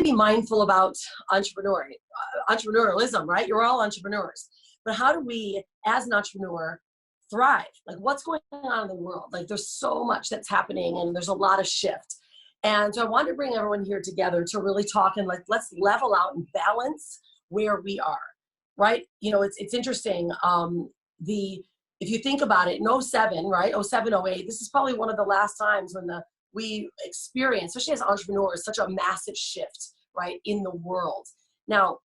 to be mindful about entrepreneurialism, right? You're all entrepreneurs. But how do we, as an entrepreneur, thrive? Like, what's going on in the world? Like, there's so much that's happening and there's a lot of shift. And so I wanted to bring everyone here together to really talk and like, let's level out and balance where we are, right? You know, it's interesting. If you think about it, in 07, right? 07, 08, this is probably one of the last times when we experienced, especially as entrepreneurs, such a massive shift, right, in the world. Now,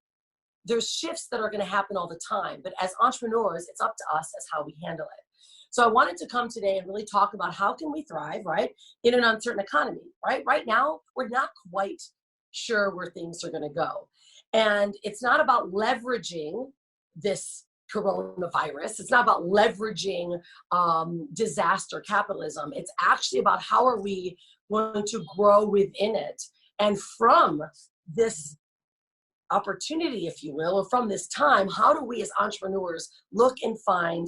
there's shifts that are going to happen all the time, but as entrepreneurs, it's up to us as how we handle it. So I wanted to come today and really talk about how can we thrive, right, in an uncertain economy, right? Right now, we're not quite sure where things are going to go. And it's not about leveraging this coronavirus. It's not about leveraging disaster capitalism. It's actually about how are we going to grow within it. And from this opportunity, if you will, or from this time, how do we as entrepreneurs look and find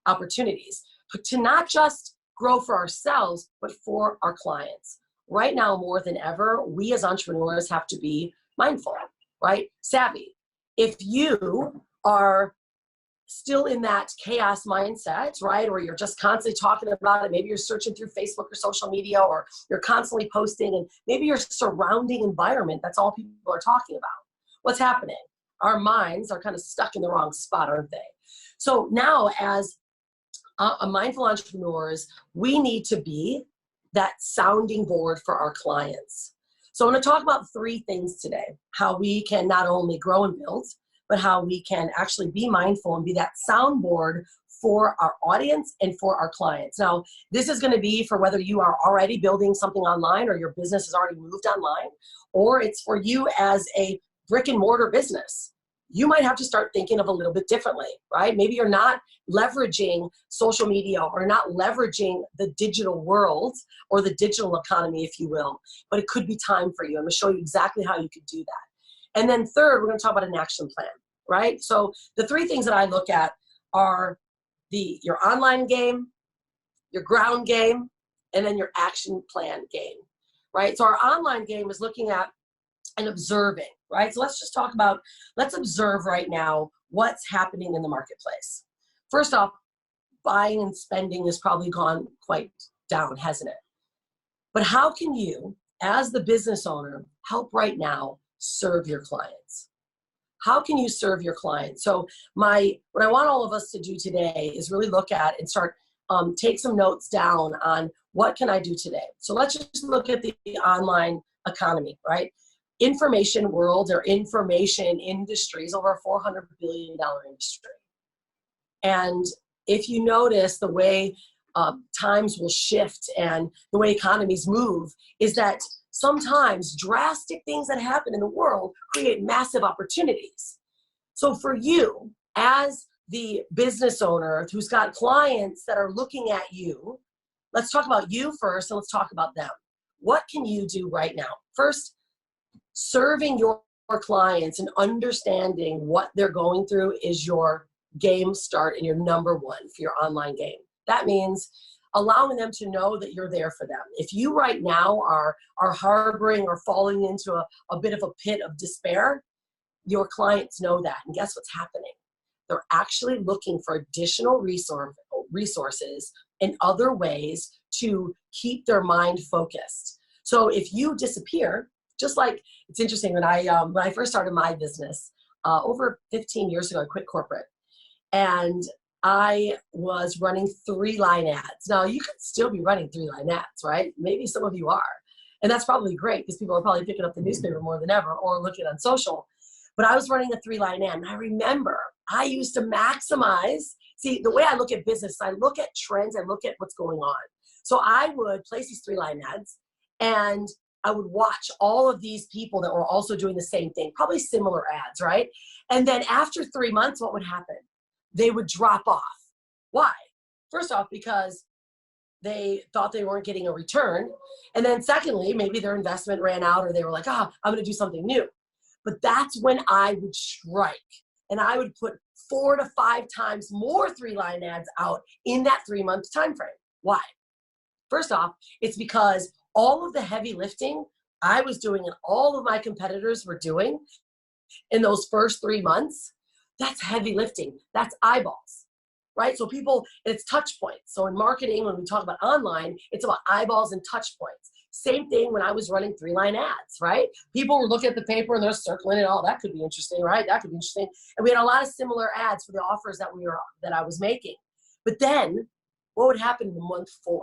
opportunities to not just grow for ourselves, but for our clients? Right now, more than ever, we as entrepreneurs have to be mindful, right? Savvy. If you are still in that chaos mindset, right? Or you're just constantly talking about it. Maybe you're searching through Facebook or social media, or you're constantly posting, and maybe your surrounding environment, that's all people are talking about. What's happening? Our minds are kind of stuck in the wrong spot, aren't they? So now, as a mindful entrepreneurs, we need to be that sounding board for our clients. So I'm going to talk about 3 things today: how we can not only grow and build, but how we can actually be mindful and be that soundboard for our audience and for our clients. Now, this is going to be for whether you are already building something online or your business has already moved online, or it's for you as a brick and mortar business. You might have to start thinking of a little bit differently, right? Maybe you're not leveraging social media or not leveraging the digital world or the digital economy, if you will, but it could be time for you. I'm going to show you exactly how you could do that. And then third, we're going to talk about an action plan, right? So the 3 things that I look at are your online game, your ground game, and then your action plan game, right? So our online game is looking at and observing, right? So let's observe right now what's happening in the marketplace. First off, buying and spending has probably gone quite down, hasn't it? But how can you, as the business owner, help right now serve your clients? How can you serve your clients? So what I want all of us to do today is really look at and start, take some notes down on what can I do today? So let's just look at the online economy, right? Information world or information industries, over a $400 billion industry. And if you notice the way times will shift and the way economies move, is that sometimes drastic things that happen in the world create massive opportunities. So for you, as the business owner who's got clients that are looking at you, let's talk about you first and let's talk about them. What can you do right now? First, serving your clients and understanding what they're going through is your game start and your number 1 for your online game. That means allowing them to know that you're there for them. If you right now are harboring or falling into a bit of a pit of despair, your clients know that. And guess what's happening? They're actually looking for additional resources and other ways to keep their mind focused. So if you disappear, just like it's interesting when I first started my business over 15 years ago, I quit corporate, and I was running 3-line ads. Now you could still be running 3-line ads, right? Maybe some of you are, and that's probably great because people are probably picking up the newspaper more than ever or looking on social. But I was running a 3-line ad, and I remember I used to maximize. See, the way I look at business, I look at trends, I look at what's going on. So I would place these 3-line ads, and I would watch all of these people that were also doing the same thing, probably similar ads, right? And then after 3 months, what would happen? They would drop off. Why? First off, because they thought they weren't getting a return. And then secondly, maybe their investment ran out or they were like, I'm going to do something new. But that's when I would strike. And I would put 4 to 5 times more 3-line ads out in that 3-month time frame. Why? First off, it's because all of the heavy lifting I was doing and all of my competitors were doing in those first 3 months, that's heavy lifting. That's eyeballs, right? So people, it's touch points. So in marketing, when we talk about online, it's about eyeballs and touch points. Same thing when I was running 3-line ads, right? People were looking at the paper and they're circling it. Oh, that could be interesting, right? That could be interesting. And we had a lot of similar ads for the offers that I was making. But then what would happen in month 4?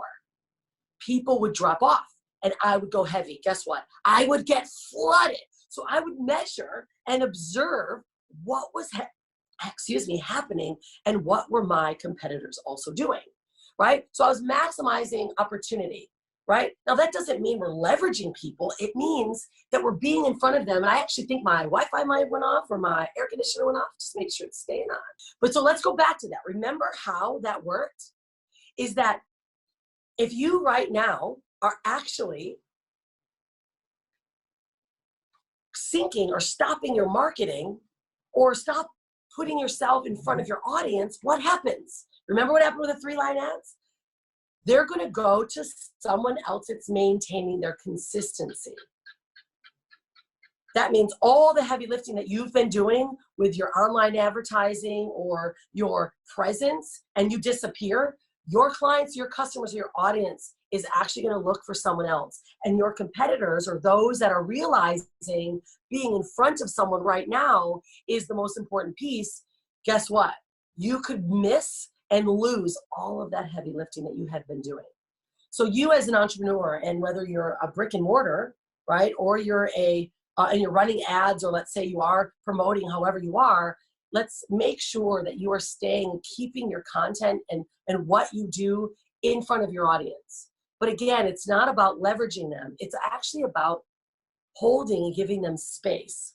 People would drop off and I would go heavy. Guess what? I would get flooded. So I would measure and observe what was happening and what were my competitors also doing, right? So I was maximizing opportunity. Right? Now, that doesn't mean we're leveraging people. It means that we're being in front of them. And I actually think my Wi-Fi might have went off or my air conditioner went off. Just make sure it's staying on. But so let's go back to that. Remember how that worked? Is that if you right now are actually sinking or stopping your marketing or stop putting yourself in front of your audience, what happens? Remember what happened with the 3-line ads? They're going to go to someone else that's maintaining their consistency. That means all the heavy lifting that you've been doing with your online advertising or your presence and you disappear, your clients, your customers, your audience is actually going to look for someone else. And your competitors or those that are realizing being in front of someone right now is the most important piece. Guess what? You could miss and lose all of that heavy lifting that you had been doing. So you as an entrepreneur, and whether you're a brick and mortar, right, or you're and you're running ads, or let's say you are promoting however you are, let's make sure that you are keeping your content and what you do in front of your audience. But again, it's not about leveraging them. It's actually about holding and giving them space.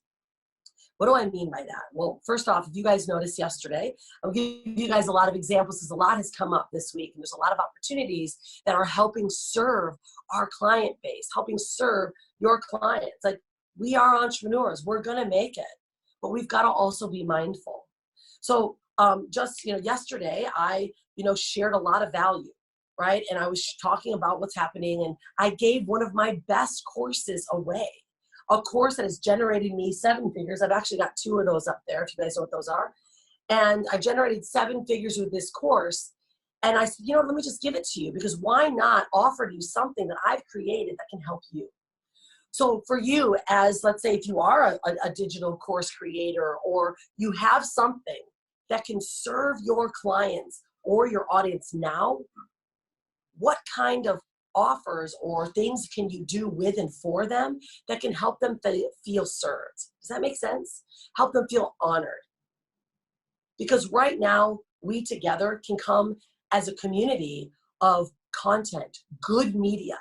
What do I mean by that? Well, first off, if you guys noticed yesterday, I'll give you guys a lot of examples because a lot has come up this week and there's a lot of opportunities that are helping serve our client base, helping serve your clients. Like, we are entrepreneurs, we're gonna make it, but we've got to also be mindful. So just, yesterday I, shared a lot of value, right? And I was talking about what's happening and I gave one of my best courses away. A course that has generated me 7 figures. I've actually got 2 of those up there, if you guys know what those are. And I generated 7 figures with this course. And I said, let me just give it to you, because why not offer you something that I've created that can help you? So for you, as let's say if you are a digital course creator or you have something that can serve your clients or your audience now, what kind of offers or things can you do with and for them that can help them feel served? Does that make sense? Help them feel honored. Because right now, we together can come as a community of content, good media,